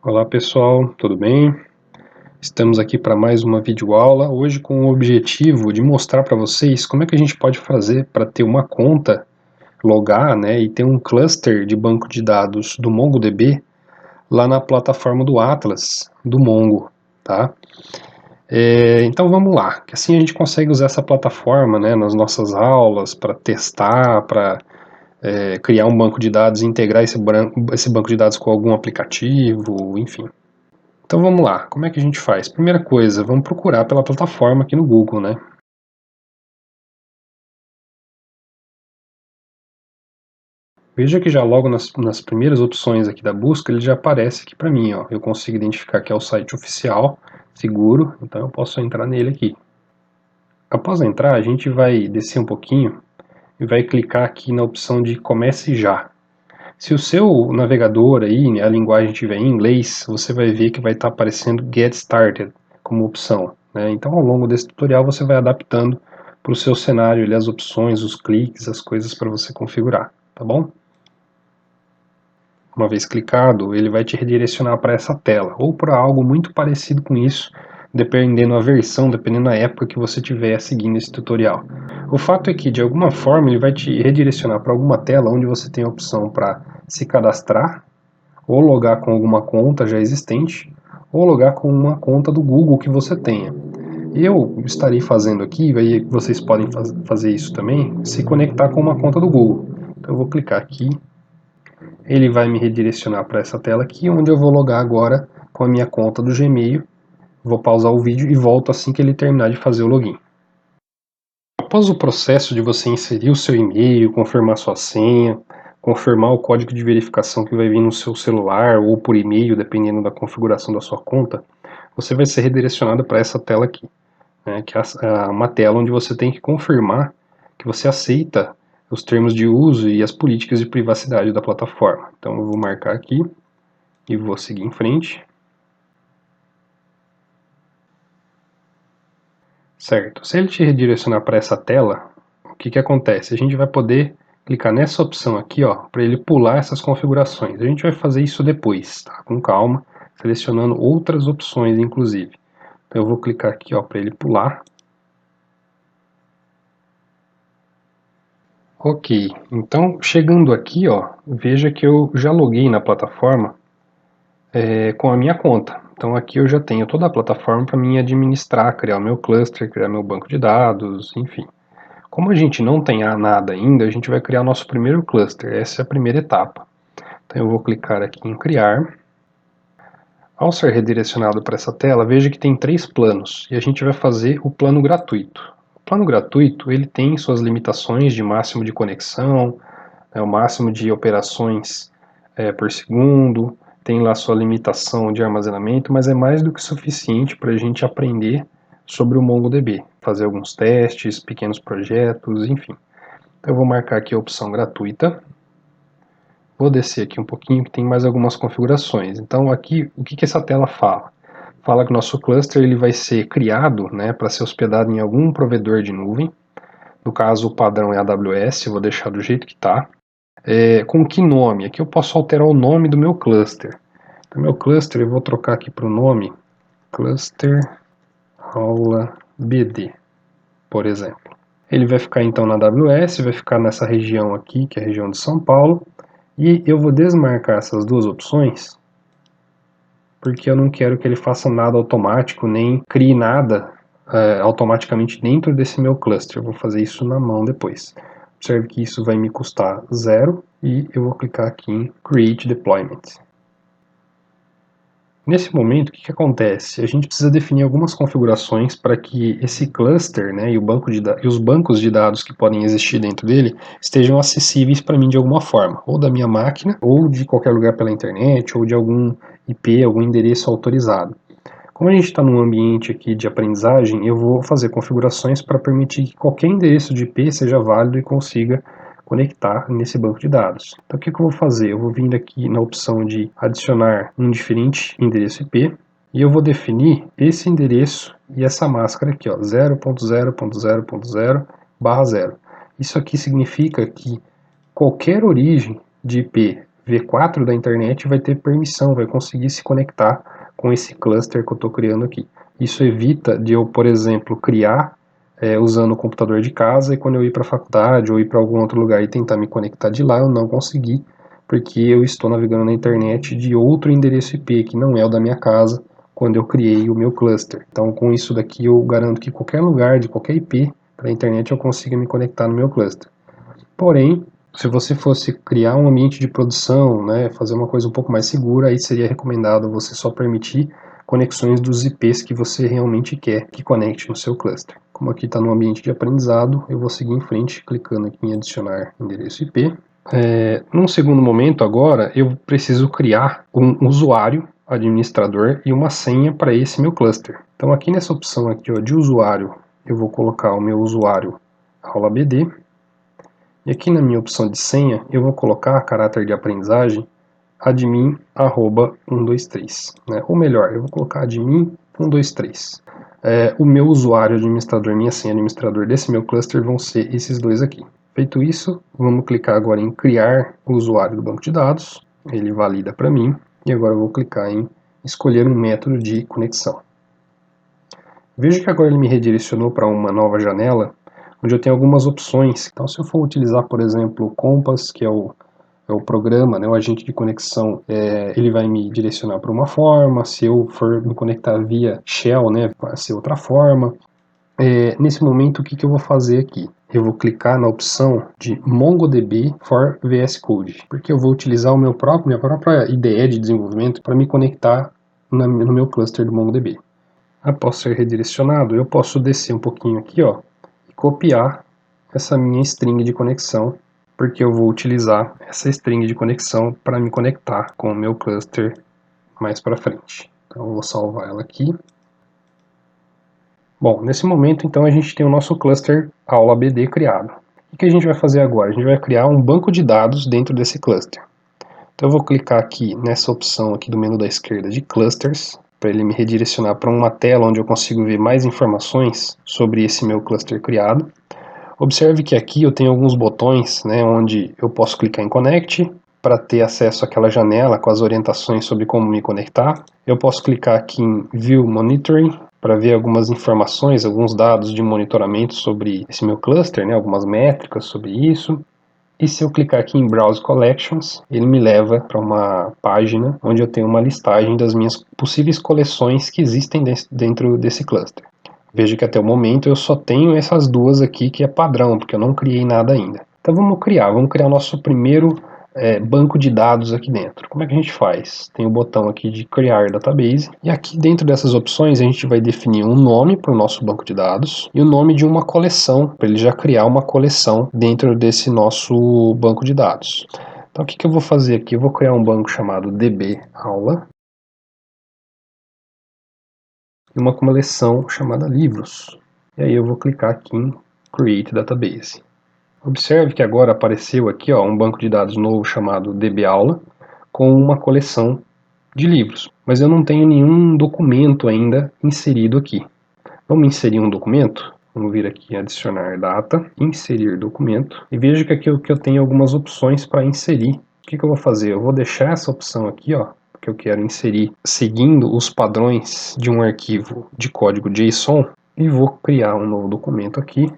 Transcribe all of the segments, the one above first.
Olá pessoal, tudo bem? Estamos aqui para mais uma videoaula, hoje com o objetivo de mostrar para vocês como é que a gente pode fazer para ter uma conta, logar, né, e ter um cluster de banco de dados do MongoDB lá na plataforma do Atlas, do Mongo, tá? Então vamos lá, que assim a gente consegue usar essa plataforma, né, nas nossas aulas para testar, para criar um banco de dados e integrar esse banco de dados com algum aplicativo, enfim. Então vamos lá, como é que a gente faz? Primeira coisa, vamos procurar pela plataforma aqui no Google, né? Veja que já logo nas primeiras opções aqui da busca, ele já aparece aqui para mim, ó. Eu consigo identificar que é o site oficial, seguro, então eu posso entrar nele aqui. Após entrar, a gente vai descer um pouquinho e vai clicar aqui na opção de Comece Já. Se o seu navegador aí, a linguagem estiver em inglês, você vai ver que vai estar aparecendo Get Started como opção, né? Então ao longo desse tutorial você vai adaptando para o seu cenário ali, as opções, os cliques, as coisas para você configurar, tá bom? Uma vez clicado, ele vai te redirecionar para essa tela, ou para algo muito parecido com isso, dependendo da versão, dependendo da época que você estiver seguindo esse tutorial. O fato é que, de alguma forma, ele vai te redirecionar para alguma tela onde você tem a opção para se cadastrar, ou logar com alguma conta já existente, ou logar com uma conta do Google que você tenha. Eu estarei fazendo aqui, e vocês podem fazer isso também, se conectar com uma conta do Google. Então eu vou clicar aqui, ele vai me redirecionar para essa tela aqui, onde eu vou logar agora com a minha conta do Gmail. Vou pausar o vídeo e volto assim que ele terminar de fazer o login. Após o processo de você inserir o seu e-mail, confirmar sua senha, confirmar o código de verificação que vai vir no seu celular ou por e-mail, dependendo da configuração da sua conta, você vai ser redirecionado para essa tela aqui, né, que é uma tela onde você tem que confirmar que você aceita os termos de uso e as políticas de privacidade da plataforma. Então eu vou marcar aqui e vou seguir em frente. Certo, se ele te redirecionar para essa tela, o que acontece? A gente vai poder clicar nessa opção aqui, ó, para ele pular essas configurações. A gente vai fazer isso depois, tá? Com calma, selecionando outras opções, inclusive. Então eu vou clicar aqui, ó, para ele pular. Ok, então chegando aqui, ó, veja que eu já loguei na plataforma com a minha conta. Então aqui eu já tenho toda a plataforma para mim administrar, criar o meu cluster, criar meu banco de dados, enfim. Como a gente não tem nada ainda, a gente vai criar o nosso primeiro cluster, essa é a primeira etapa. Então eu vou clicar aqui em criar. Ao ser redirecionado para essa tela, veja que tem 3 planos, e a gente vai fazer o plano gratuito. O plano gratuito ele tem suas limitações de máximo de conexão, o máximo de operações por segundo, tem lá sua limitação de armazenamento, mas é mais do que suficiente para a gente aprender sobre o MongoDB, fazer alguns testes, pequenos projetos, enfim. Então eu vou marcar aqui a opção gratuita, vou descer aqui um pouquinho que tem mais algumas configurações. Então aqui, o que essa tela fala? Fala que o nosso cluster ele vai ser criado, né, para ser hospedado em algum provedor de nuvem, no caso o padrão é AWS, eu vou deixar do jeito que está. Com que nome? Aqui eu posso alterar o nome do meu cluster. O meu cluster eu vou trocar aqui para o nome Cluster Aula BD, por exemplo. Ele vai ficar então na AWS, vai ficar nessa região aqui, que é a região de São Paulo, e eu vou desmarcar essas duas opções, porque eu não quero que ele faça nada automático, nem crie nada automaticamente dentro desse meu cluster. Eu vou fazer isso na mão depois. Observe que isso vai me custar 0 e eu vou clicar aqui em Create Deployment. Nesse momento, o que acontece? A gente precisa definir algumas configurações para que esse cluster, né, e os bancos de dados que podem existir dentro dele estejam acessíveis para mim de alguma forma, ou da minha máquina, ou de qualquer lugar pela internet, ou de algum IP, algum endereço autorizado. Como a gente está num ambiente aqui de aprendizagem, eu vou fazer configurações para permitir que qualquer endereço de IP seja válido e consiga conectar nesse banco de dados. Então o que eu vou fazer? Eu vou vir aqui na opção de adicionar um diferente endereço IP e eu vou definir esse endereço e essa máscara aqui, 0.0.0.0/0. Isso aqui significa que qualquer origem de IP V4 da internet vai ter permissão, vai conseguir se conectar com esse cluster que eu estou criando aqui. Isso evita de eu, por exemplo, criar usando o computador de casa e quando eu ir para a faculdade ou ir para algum outro lugar e tentar me conectar de lá, eu não conseguir, porque eu estou navegando na internet de outro endereço IP, que não é o da minha casa, quando eu criei o meu cluster. Então, com isso daqui, eu garanto que qualquer lugar, de qualquer IP da internet, eu consiga me conectar no meu cluster. Porém, se você fosse criar um ambiente de produção, né, fazer uma coisa um pouco mais segura, aí seria recomendado você só permitir conexões dos IPs que você realmente quer que conecte no seu cluster. Como aqui está no ambiente de aprendizado, eu vou seguir em frente, clicando aqui em adicionar endereço IP. Num segundo momento agora, eu preciso criar um usuário, administrador e uma senha para esse meu cluster. Então aqui nessa opção aqui, ó, de usuário, eu vou colocar o meu usuário aulabd. E aqui na minha opção de senha, eu vou colocar caráter de aprendizagem admin@123, né? Ou melhor, eu vou colocar admin123. O meu usuário administrador, minha senha administrador desse meu cluster vão ser esses dois aqui. Feito isso, vamos clicar agora em criar o usuário do banco de dados, ele valida para mim, e agora eu vou clicar em escolher um método de conexão. Veja que agora ele me redirecionou para uma nova janela, onde eu tenho algumas opções. Então, se eu for utilizar, por exemplo, o Compass, que é o programa, né, o agente de conexão, ele vai me direcionar para uma forma. Se eu for me conectar via Shell, né, vai ser outra forma. Nesse momento, o que eu vou fazer aqui? Eu vou clicar na opção de MongoDB for VS Code, porque eu vou utilizar minha própria IDE de desenvolvimento para me conectar no meu cluster do MongoDB. Após ser redirecionado, eu posso descer um pouquinho aqui, ó, e copiar essa minha string de conexão, porque eu vou utilizar essa string de conexão para me conectar com o meu cluster mais para frente. Então eu vou salvar ela aqui. Bom, nesse momento então a gente tem o nosso cluster aulabd criado. O que a gente vai fazer agora? A gente vai criar um banco de dados dentro desse cluster. Então eu vou clicar aqui nessa opção aqui do menu da esquerda de clusters, para ele me redirecionar para uma tela onde eu consigo ver mais informações sobre esse meu cluster criado. Observe que aqui eu tenho alguns botões, né, onde eu posso clicar em Connect para ter acesso àquela janela com as orientações sobre como me conectar. Eu posso clicar aqui em View Monitoring para ver algumas informações, alguns dados de monitoramento sobre esse meu cluster, né, algumas métricas sobre isso. E se eu clicar aqui em Browse Collections, ele me leva para uma página onde eu tenho uma listagem das minhas possíveis coleções que existem dentro desse cluster. Veja que até o momento eu só tenho essas duas aqui que é padrão, porque eu não criei nada ainda. Então vamos criar o nosso primeiro banco de dados aqui dentro. Como é que a gente faz? Tem o botão aqui de criar database, e aqui dentro dessas opções a gente vai definir um nome para o nosso banco de dados e o nome de uma coleção, para ele já criar uma coleção dentro desse nosso banco de dados. Então o que eu vou fazer aqui? Eu vou criar um banco chamado DB Aula e uma coleção chamada livros. E aí eu vou clicar aqui em Create Database. Observe que agora apareceu aqui um banco de dados novo chamado DBAula com uma coleção de livros, mas eu não tenho nenhum documento ainda inserido aqui. Vamos inserir um documento? Vamos vir aqui em adicionar data, inserir documento, e veja que aqui eu tenho algumas opções para inserir. O que eu vou fazer? Eu vou deixar essa opção aqui, que eu quero inserir seguindo os padrões de um arquivo de código JSON, e vou criar um novo documento aqui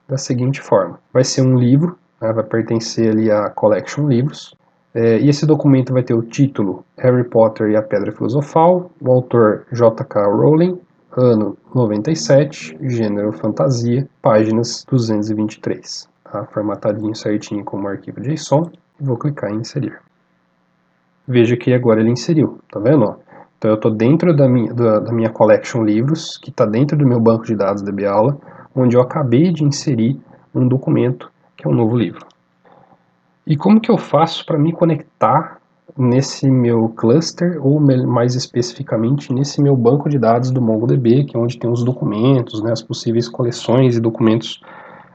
da seguinte forma. Vai ser um livro, né, vai pertencer ali à Collection Livros, e esse documento vai ter o título Harry Potter e a Pedra Filosofal, o autor J.K. Rowling, ano 97, gênero fantasia, páginas 223. Tá? Formatadinho certinho como arquivo JSON, e vou clicar em inserir. Veja que agora ele inseriu, tá vendo? Então eu estou dentro da minha Collection Livros, que está dentro do meu banco de dados DBAula, onde eu acabei de inserir um documento que é um novo livro. E como que eu faço para me conectar nesse meu cluster, ou mais especificamente nesse meu banco de dados do MongoDB, que é onde tem os documentos, né, as possíveis coleções e documentos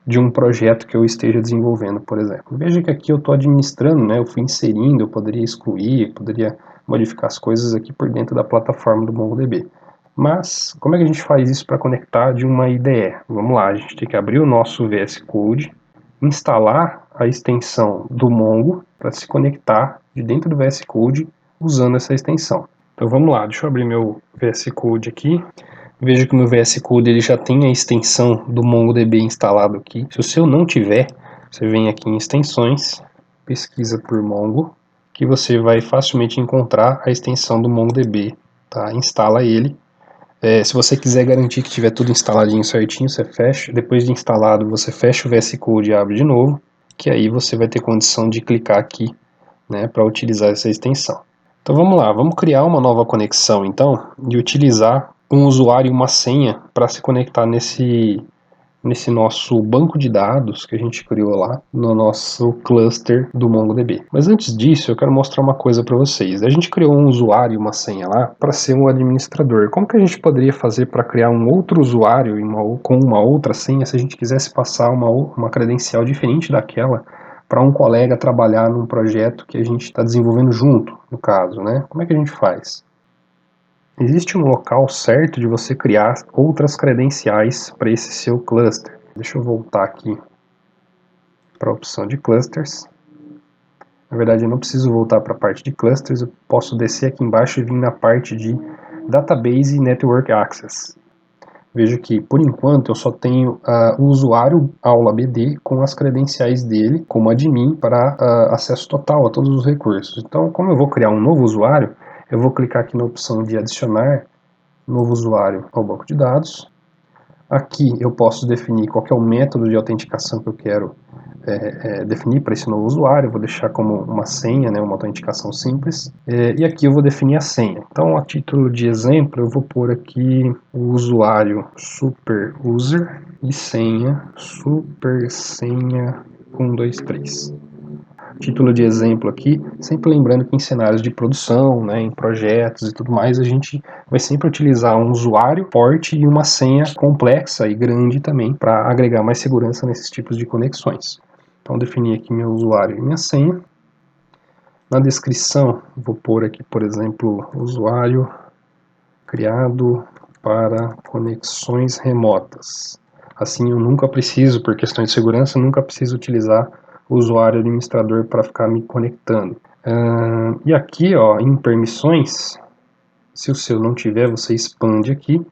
de um projeto que eu esteja desenvolvendo, por exemplo. Veja que aqui eu estou administrando, né, eu fui inserindo, eu poderia excluir, poderia modificar as coisas aqui por dentro da plataforma do MongoDB. Mas, como é que a gente faz isso para conectar de uma IDE? Vamos lá, a gente tem que abrir o nosso VS Code, instalar a extensão do Mongo para se conectar de dentro do VS Code usando essa extensão. Então vamos lá, deixa eu abrir meu VS Code aqui. Veja que o meu VS Code ele já tem a extensão do MongoDB instalado aqui. Se o seu não tiver, você vem aqui em extensões, pesquisa por Mongo, que você vai facilmente encontrar a extensão do MongoDB, tá? Instala ele. Se você quiser garantir que tiver tudo instaladinho certinho, você fecha. Depois de instalado, você fecha o VS Code e abre de novo, que aí você vai ter condição de clicar aqui, né, para utilizar essa extensão. Então vamos lá, vamos criar uma nova conexão então e utilizar um usuário e uma senha para se conectar nesse nosso banco de dados que a gente criou lá no nosso cluster do MongoDB. Mas antes disso eu quero mostrar uma coisa para vocês. A gente criou um usuário e uma senha lá para ser um administrador. Como que a gente poderia fazer para criar um outro usuário com uma outra senha se a gente quisesse passar uma credencial diferente daquela para um colega trabalhar num projeto que a gente está desenvolvendo junto, no caso, né? Como é que a gente faz? Existe um local certo de você criar outras credenciais para esse seu cluster. Deixa eu voltar aqui para a opção de clusters. Na verdade, eu não preciso voltar para a parte de clusters, eu posso descer aqui embaixo e vir na parte de Database e Network Access. Veja que, por enquanto, eu só tenho o usuário aula BD com as credenciais dele como admin para acesso total a todos os recursos. Então, como eu vou criar um novo usuário, eu vou clicar aqui na opção de adicionar novo usuário ao banco de dados. Aqui eu posso definir qual que é o método de autenticação que eu quero definir para esse novo usuário. Eu vou deixar como uma senha, né, uma autenticação simples. E aqui eu vou definir a senha. Então, a título de exemplo, eu vou pôr aqui o usuário superuser e senha supersenha 123. Título de exemplo aqui, sempre lembrando que em cenários de produção, né, em projetos e tudo mais, a gente vai sempre utilizar um usuário forte e uma senha complexa e grande também para agregar mais segurança nesses tipos de conexões. Então, definir aqui meu usuário e minha senha. Na descrição, vou pôr aqui, por exemplo, usuário criado para conexões remotas. Assim eu nunca preciso, por questões de segurança, nunca preciso utilizar o usuário administrador para ficar me conectando. E aqui, ó, em permissões, se o seu não tiver, você expande aqui,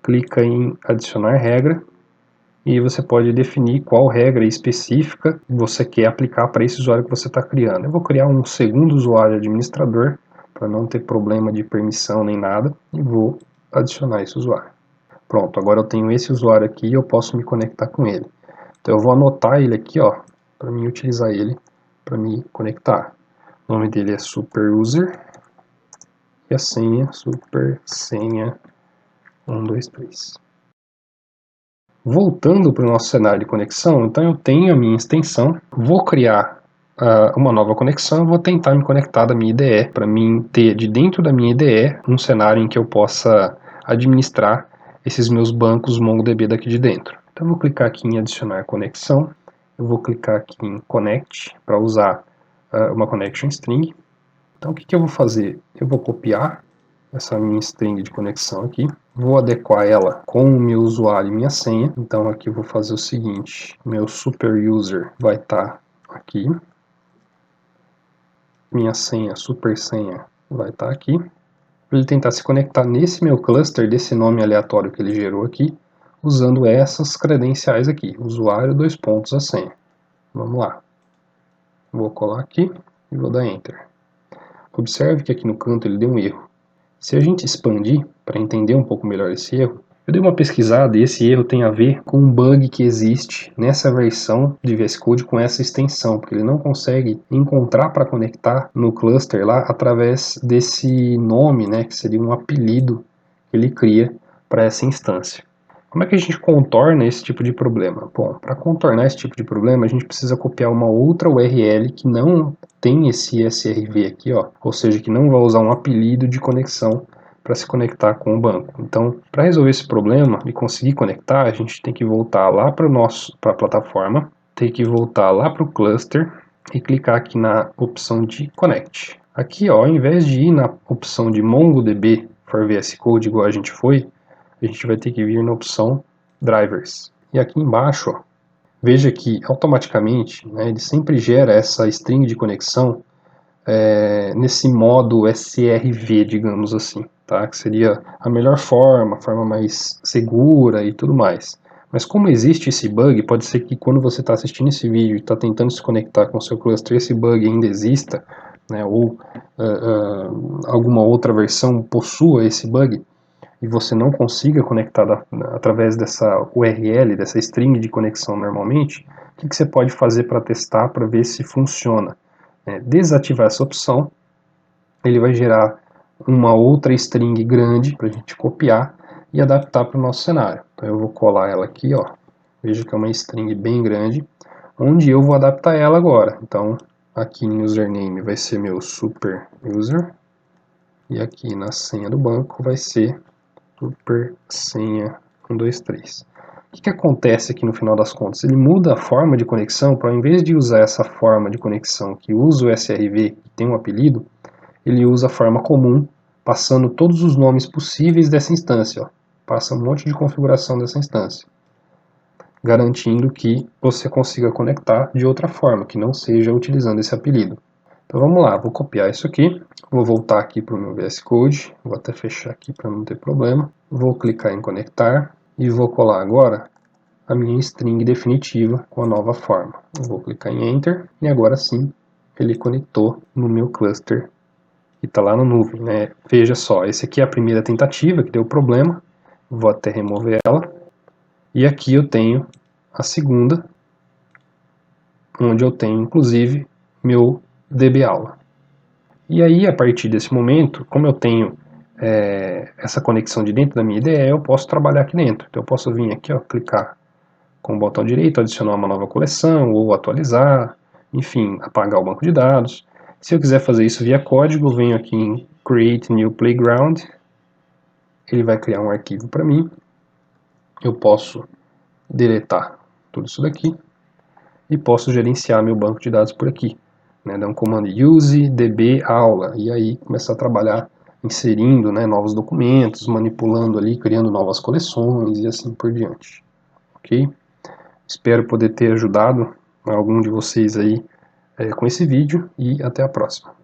clica em adicionar regra, e você pode definir qual regra específica você quer aplicar para esse usuário que você está criando. Eu vou criar um segundo usuário administrador, para não ter problema de permissão nem nada, e vou adicionar esse usuário. Pronto, agora eu tenho esse usuário aqui e eu posso me conectar com ele. Então eu vou anotar ele aqui, ó, para mim utilizar ele para me conectar. O nome dele é superuser e a senha supersenha 123. Voltando para o nosso cenário de conexão, então eu tenho a minha extensão, vou criar uma nova conexão, vou tentar me conectar da minha IDE, para mim ter de dentro da minha IDE um cenário em que eu possa administrar esses meus bancos MongoDB daqui de dentro. Então eu vou clicar aqui em adicionar conexão, eu vou clicar aqui em connect para usar uma connection string. Então o que eu vou fazer? Eu vou copiar essa minha string de conexão aqui, vou adequar ela com o meu usuário e minha senha. Então aqui eu vou fazer o seguinte, meu superuser vai estar aqui, minha senha, super senha, vai estar aqui. Para ele tentar se conectar nesse meu cluster, desse nome aleatório que ele gerou aqui, usando essas credenciais aqui, usuário, dois pontos, a senha. Vamos lá. Vou colar aqui e vou dar Enter. Observe que aqui no canto ele deu um erro. Se a gente expandir, para entender um pouco melhor esse erro, eu dei uma pesquisada e esse erro tem a ver com um bug que existe nessa versão de VS Code com essa extensão, porque ele não consegue encontrar para conectar no cluster lá através desse nome, né, que seria um apelido que ele cria para essa instância. Como é que a gente contorna esse tipo de problema? Bom, para contornar esse tipo de problema, a gente precisa copiar uma outra URL que não tem esse SRV aqui, ó, ou seja, que não vai usar um apelido de conexão para se conectar com o banco. Então, para resolver esse problema e conseguir conectar, a gente tem que voltar lá para a plataforma, tem que voltar lá para o cluster e clicar aqui na opção de Connect. Aqui, ó, ao invés de ir na opção de MongoDB for VS Code, igual a gente foi, a gente vai ter que vir na opção Drivers. E aqui embaixo, ó, veja que automaticamente, né, ele sempre gera essa string de conexão nesse modo SRV, digamos assim, tá? Que seria a melhor forma, a forma mais segura e tudo mais. Mas como existe esse bug, pode ser que quando você está assistindo esse vídeo e está tentando se conectar com o seu cluster, esse bug ainda exista, né, ou alguma outra versão possua esse bug, e você não consiga conectar através dessa URL, dessa string de conexão normalmente, o que você pode fazer para testar, para ver se funciona? Desativar essa opção, ele vai gerar uma outra string grande para a gente copiar e adaptar para o nosso cenário. Então eu vou colar ela aqui, ó. Veja que é uma string bem grande, onde eu vou adaptar ela agora. Então aqui em username vai ser meu super user, e aqui na senha do banco vai ser super senha 123. O que acontece aqui no final das contas? Ele muda a forma de conexão para, ao invés de usar essa forma de conexão que usa o SRV, que tem um apelido, ele usa a forma comum, passando todos os nomes possíveis dessa instância. Ó. Passa um monte de configuração dessa instância, garantindo que você consiga conectar de outra forma, que não seja utilizando esse apelido. Então vamos lá, vou copiar isso aqui, vou voltar aqui para o meu VS Code, vou até fechar aqui para não ter problema, vou clicar em conectar e vou colar agora a minha string definitiva com a nova forma. Eu vou clicar em Enter e agora sim ele conectou no meu cluster que está lá na nuvem, né? Veja só, esse aqui é a primeira tentativa que deu problema, vou até remover ela, e aqui eu tenho a segunda, onde eu tenho inclusive meu DB-aula. E aí, a partir desse momento, como eu tenho essa conexão de dentro da minha IDE, eu posso trabalhar aqui dentro. Então eu posso vir aqui, ó, clicar com o botão direito, adicionar uma nova coleção, ou atualizar, enfim, apagar o banco de dados. Se eu quiser fazer isso via código, eu venho aqui em Create New Playground, ele vai criar um arquivo para mim, eu posso deletar tudo isso daqui, e posso gerenciar meu banco de dados por aqui. Né, dar um comando use db aula, e aí começar a trabalhar inserindo, né, novos documentos, manipulando ali, criando novas coleções e assim por diante. Ok? Espero poder ter ajudado algum de vocês aí com esse vídeo e até a próxima.